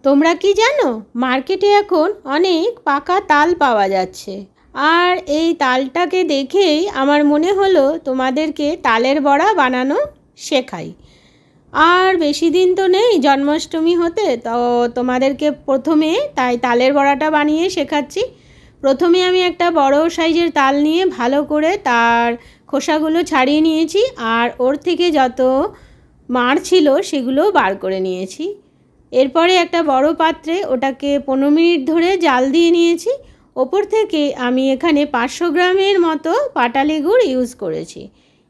তোমরা কি জানো, মার্কেটে এখন অনেক পাকা তাল পাওয়া যাচ্ছে। আর এই তালটাকে দেখেই আমার মনে হলো তোমাদেরকে তালের বড়া বানানো শেখাই। আর বেশি দিন তো নেই জন্মাষ্টমী হতে, তো তোমাদেরকে প্রথমে তাই তালের বড়াটা বানিয়ে শেখাচ্ছি। প্রথমে আমি একটা বড় সাইজের তাল নিয়ে ভালো করে তার খোসাগুলো ছাড়িয়ে নিয়েছি, আর ওর থেকে যত মাড় ছিল সেগুলোও বার করে নিয়েছি। এরপরে একটা বড় পাত্রে ওটাকে 15 মিনিট ধরে জাল দিয়ে নিয়েছি। ওপর থেকে আমি এখানে 500 গ্রামের মতো পাটালি গুড় ইউজ করেছি।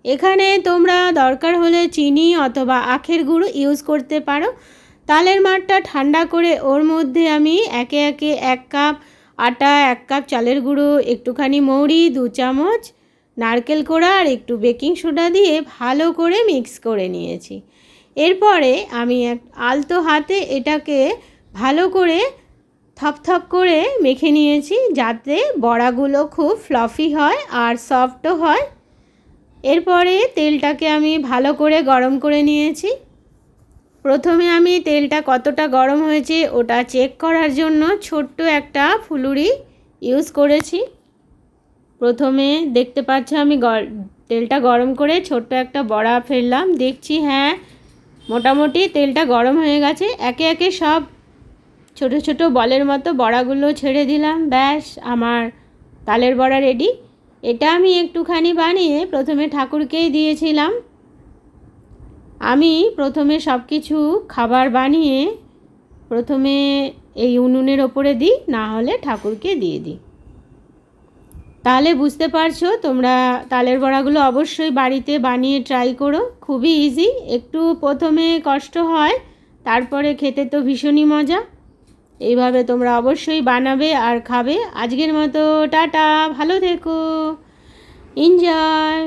এখানে তোমরা দরকার হলে চিনি অথবা আখের গুঁড়ো ইউজ করতে পারো। তালের মাড়টা ঠান্ডা করে ওর মধ্যে আমি একে একে 1 কাপ আটা, 1 কাপ চালের গুঁড়ো, একটুখানি মৌরি, 2 চামচ নারকেল কোড়া আর একটু বেকিং সোডা দিয়ে ভালো করে মিক্স করে নিয়েছি। এরপরে আমি আলতো হাতে এটাকে ভালো করে থপথপ করে মেখে নিয়েছি, যাতে বড়াগুলো খুব ফ্লাফি হয় আর সফটও হয়। এরপরে তেলটাকে আমি ভালো করে গরম করে নিয়েছি। প্রথমে আমি তেলটা কতটা গরম হয়েছে ওটা চেক করার জন্য ছোট্ট একটা ফুলুরি ইউজ করেছি। প্রথমে দেখতে পাচ্ছ আমি তেলটা গরম করে ছোট্ট একটা বড়া ফেললাম, দেখছি হ্যাঁ মোটামুটি তেলটা গরম হয়ে গেছে। একে একে সব ছোট ছোট বলের মতো বড়াগুলো ছেড়ে দিলাম। ব্যাস, আমার তালের বড়া রেডি। এটা আমি একটুখানি বানিয়ে প্রথমে ঠাকুরকেই দিয়েছিলাম। আমি প্রথমে সব কিছু খাবার বানিয়ে প্রথমে এই উনুনের ওপরে দিই, না হলে ঠাকুরকে দিয়ে দিই। তাহলে বুঝতে পারছো, তোমরা তালের বড়াগুলো অবশ্যই বাড়িতে বানিয়ে ট্রাই করো। খুবই ইজি, একটু প্রথমে কষ্ট হয়, তারপরে খেতে তো ভীষণই মজা। এইভাবে তোমরা অবশ্যই বানাবে আর খাবে। আজকের মতো টাটা, ভালো থেকো, এনজয়।